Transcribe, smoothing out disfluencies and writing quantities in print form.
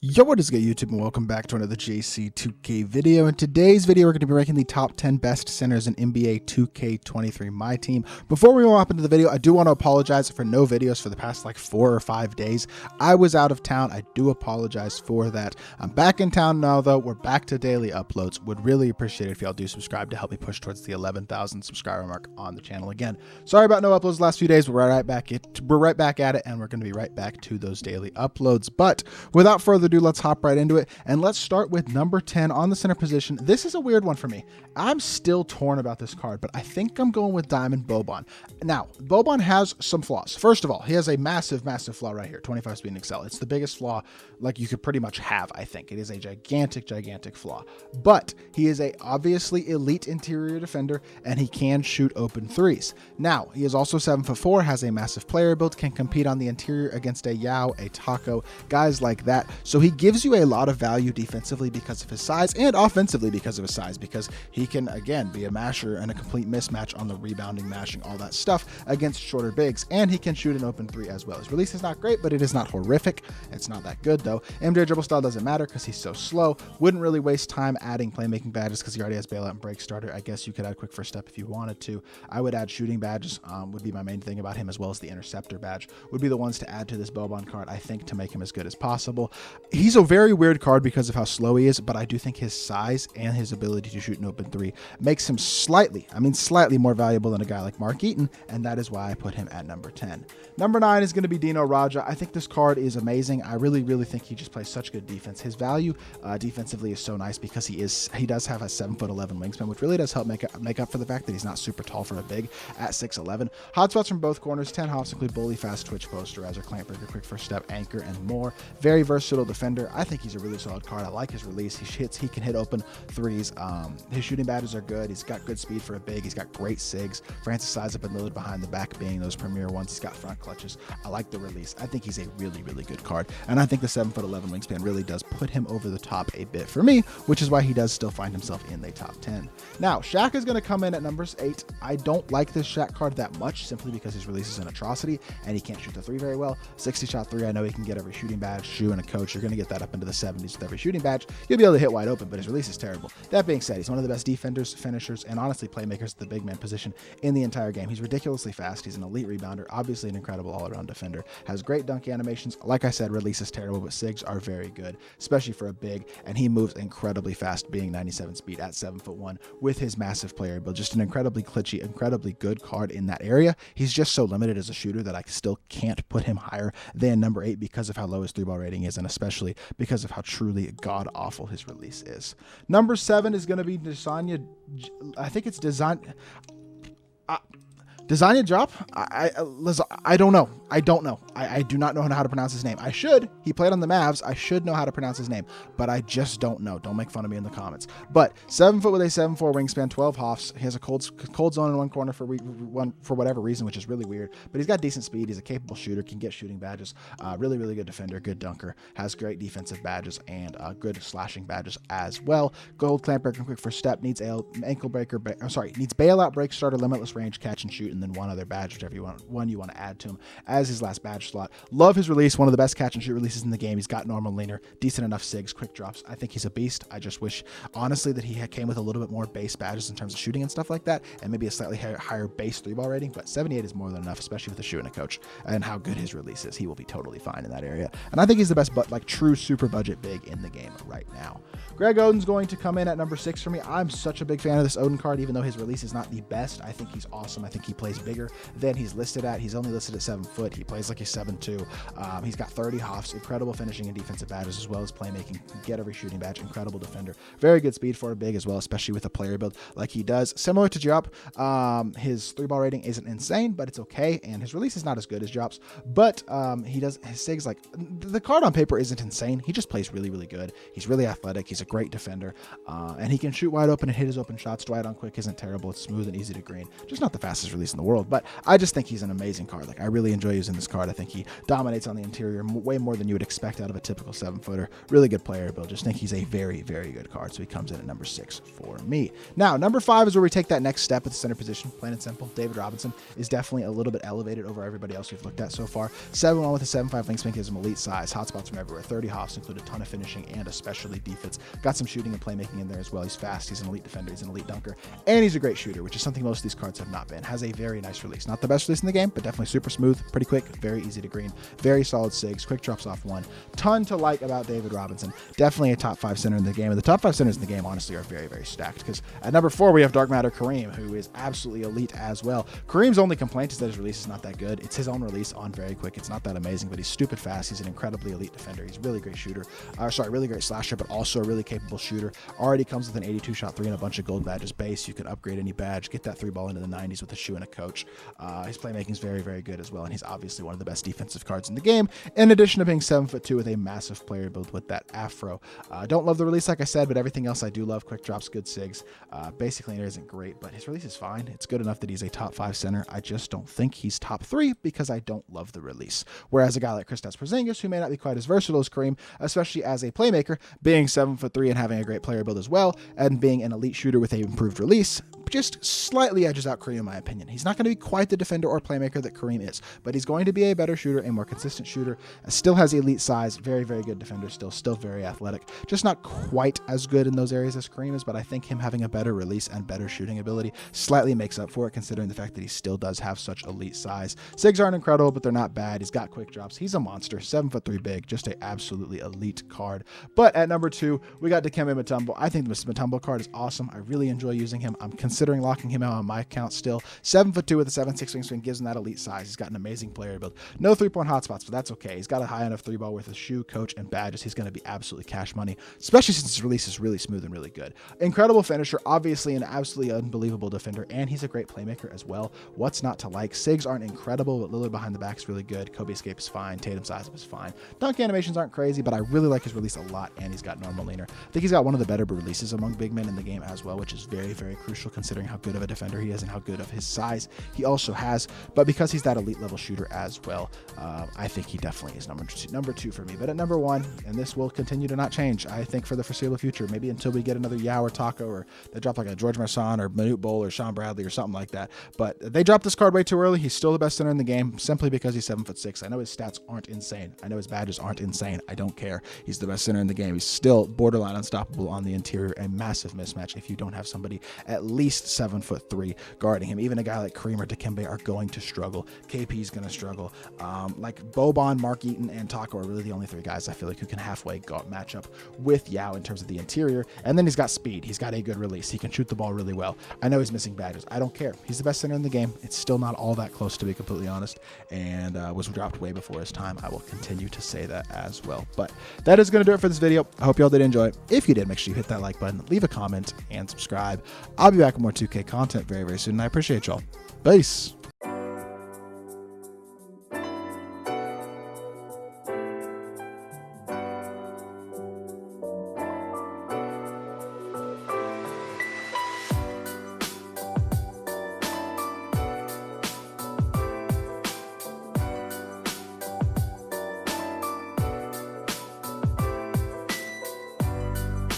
Yo, what is good, YouTube, and welcome back to another JC2K video. In today's video, we're going to be ranking the top 10 best centers in NBA 2K23 MyTEAM. Before we hop into the video, I do want to apologize for no videos for the past like 4 or 5 days. I was out of town. I do apologize for that. I'm back in town now, though. We're back to daily uploads. Would really appreciate it if y'all do subscribe to help me push towards the 11,000 subscriber mark on the channel again. Sorry about no uploads the last few days. We're right back at it, and we're going to be right back to those daily uploads. But without further ado, let's hop right into it, and let's start with number 10 on the center position. This is a weird one for me. I'm still torn about this card, but I think I'm going with Diamond Boban. Now, Boban has some flaws. First of all, he has a massive flaw right here, 25 speed and excel. It's the biggest flaw like you could pretty much have, I think. It is a gigantic flaw, but he is a obviously elite interior defender, and he can shoot open threes. Now, he is also 7'4", has a massive player build, can compete on the interior against a Yao, a Taco, guys like that. So he gives you a lot of value defensively because of his size, and offensively because of his size, because he can again be a masher and a complete mismatch on the rebounding, mashing, all that stuff against shorter bigs, and he can shoot an open three as well. His release is not great, but it is not horrific. It's not that good though. MJ dribble style doesn't matter because he's so slow. Wouldn't really waste time adding playmaking badges because he already has bailout and break starter. I guess you could add quick first step if you wanted to. I would add shooting badges, would be my main thing about him, as well as the interceptor badge would be the ones to add to this Boban card, I think, to make him as good as possible. He's a very weird card because of how slow he is, but I do think his size and his ability to shoot an open three makes him slightly more valuable than a guy like Mark Eaton, and that is why I put him at number 10. Number 9 is going to be Dino Raja. I think this card is amazing. I really think he just plays such good defense. His value defensively is so nice because he does have a 7'11" wingspan, which really does help make up for the fact that he's not super tall for a big at 6'11". Hotspots from both corners, 10 hops include bully, fast twitch, posterizer, clamp breaker, quick first step, anchor, and more. Very versatile defender. I think he's a really solid card. I like his release. He can hit open threes. His shooting badges are good. He's got good speed for a big. He's got great sigs. Francis size up and load behind the back being those premier ones. He's got front clutches. I like the release. I think he's a really good card, and I think the 7'11" wingspan really does put him over the top a bit for me, which is why he does still find himself in the top 10. Now, Shaq is going to come in at number 8. I don't like this Shaq card that much, simply because his release is an atrocity and he can't shoot the three very well. 60 shot three, I know he can get every shooting badge, shoe, and a coach. You're going to get that up into the 70s with every shooting badge. You'll be able to hit wide open, but his release is terrible. That being said, he's one of the best defenders, finishers, and honestly playmakers at the big man position in the entire game. He's ridiculously fast. He's an elite rebounder, obviously an incredible all-around defender, has great dunk animations. Like I said, release is terrible, but sigs are very good, especially for a big, and he moves incredibly fast, being 97 speed at 7'1" with his massive player build. Just an incredibly glitchy, incredibly good card in that area. He's just so limited as a shooter that I still can't put him higher than number 8 because of how low his 3-ball rating is, and especially because of how truly god-awful his release is. Number 7 is going to be Desanya. I think it's Desanya Drop. I don't know. I do not know how to pronounce his name. I should. He played on the Mavs. I should know how to pronounce his name, but I just don't know. Don't make fun of me in the comments. But 7 foot with a 7'4" wingspan, 12 hoffs. He has a cold zone in one corner for whatever reason, which is really weird. But he's got decent speed. He's a capable shooter. Can get shooting badges. Really good defender. Good dunker. Has great defensive badges and good slashing badges as well. Gold clamp breaker, quick first step. Needs ankle breaker. Needs bailout, break starter, limitless range, catch and shoot, and then one other badge, whichever you want to add to him as his last badge slot. Love his release. One of the best catch and shoot releases in the game. He's got normal leaner, decent enough sigs, quick drops. I think he's a beast. I just wish, honestly, that he came with a little bit more base badges in terms of shooting and stuff like that, and maybe a slightly higher base 3-ball rating, but 78 is more than enough, especially with the shoe and a coach and how good his release is. He will be totally fine in that area, and I think he's the best true super budget big in the game right now. Greg Oden's going to come in at number 6 for me. I'm such a big fan of this Oden card, even though his release is not the best. I think he's awesome. I think he plays bigger than he's listed at. He's only listed at 7 foot. He plays like he's 7'2". He's got 30 hoffs, incredible finishing and defensive badges, as well as playmaking. Get every shooting badge, incredible defender, very good speed for a big as well, especially with a player build like he does. Similar to Jop, his 3-ball rating isn't insane, but it's okay, and his release is not as good as Jop's, but he does his sigs, like, the card on paper isn't insane. He just plays really good. He's really athletic. He's a great defender, and he can shoot wide open and hit his open shots. Dwight on quick isn't terrible. It's smooth and easy to green. Just not the fastest release release in the world, but I just think he's an amazing card. Like, I really enjoy using this card. I think he dominates on the interior way more than you would expect out of a typical 7-footer. Really good player build. Just think he's a very, very good card. So he comes in at number 6 for me. Now, number 5 is where we take that next step at the center position. Plain and simple. David Robinson is definitely a little bit elevated over everybody else we've looked at so far. 7'1" with a 7'5" wingspan gives him elite size. Hotspots from everywhere. 30 hops, include a ton of finishing and especially defense. Got some shooting and playmaking in there as well. He's fast. He's an elite defender. He's an elite dunker. And he's a great shooter, which is something most of these cards have not been. Has a very nice release. Not the best release in the game, but definitely super smooth, pretty quick, very easy to green, very solid SIGs, quick drops off 1. Ton to like about David Robinson. Definitely a top 5 center in the game. And the top 5 centers in the game, honestly, are very, very stacked. Because at number 4, we have Dark Matter Kareem, who is absolutely elite as well. Kareem's only complaint is that his release is not that good. It's his own release on very quick. It's not that amazing, but he's stupid fast. He's an incredibly elite defender. He's a really great shooter. Really great slasher, but also a really capable shooter. Already comes with an 82 shot 3 and a bunch of gold badges base. You can upgrade any badge, get that 3 ball into the 90s with a shoe and a coach. His playmaking is very, very good as well, and he's obviously one of the best defensive cards in the game, in addition to being 7'2" with a massive player build with that afro. Don't love the release, like I said, but everything else I do love. Quick drops, good SIGs. Basically, it isn't great, but his release is fine. It's good enough that he's a top 5 center. I just don't think he's top 3 because I don't love the release. Whereas a guy like Kristaps Porziņģis, who may not be quite as versatile as Kareem, especially as a playmaker, being 7'3" and having a great player build as well, and being an elite shooter with an improved release, just slightly edges out Kareem in my opinion. He's not going to be quite the defender or playmaker that Kareem is, but he's going to be a better shooter, a more consistent shooter, still has elite size, very, very good defender, still very athletic, just not quite as good in those areas as Kareem is, but I think him having a better release and better shooting ability slightly makes up for it, considering the fact that he still does have such elite size. SIGs aren't incredible, but they're not bad. He's got quick drops. He's a monster, 7'3" big, just an absolutely elite card. But at number 2, we got Dikembe Mutombo. I think the Mutombo card is awesome. I really enjoy using him. I'm considering locking him out on my account still. 7'2" with a 7'6" wingspan gives him that elite size. He's got an amazing player build. No 3-point hotspots, but that's okay. He's got a high enough 3-ball with a shoe, coach, and badges. He's going to be absolutely cash money, especially since his release is really smooth and really good. Incredible finisher, obviously an absolutely unbelievable defender, and he's a great playmaker as well. What's not to like? SIGs aren't incredible, but Lillard behind the back is really good. Kobe escape is fine. Tatum size up is fine. Dunk animations aren't crazy, but I really like his release a lot, and he's got normal leaner. I think he's got one of the better releases among big men in the game as well, which is very, very crucial considering how good of a defender he is and how good of his size he also has. But because he's that elite level shooter as well, I think he definitely is number two for me. But at number 1, and this will continue to not change, I think for the foreseeable future, maybe until we get another Yao or Taco, or they drop like a George Marsan or Manute Bol or Sean Bradley or something like that. But they dropped this card way too early. He's still the best center in the game simply because he's 7'6". I know his stats aren't insane. I know his badges aren't insane. I don't care. He's the best center in the game. He's still borderline unstoppable on the interior. A massive mismatch if you don't have somebody at least 7'3" guarding him. Even a guy like Kareem or Dikembe are going to struggle. KP's going to struggle. Like Boban, Mark Eaton, and Taco are really the only 3 guys I feel like who can halfway match up with Yao in terms of the interior. And then he's got speed. He's got a good release. He can shoot the ball really well. I know he's missing badges. I don't care. He's the best center in the game. It's still not all that close, to be completely honest, and was dropped way before his time. I will continue to say that as well. But that is going to do it for this video. I hope y'all did enjoy it. If you did, make sure you hit that like button, leave a comment, and subscribe. I'll be back with more 2K content very, very soon, and I appreciate y'all. Peace.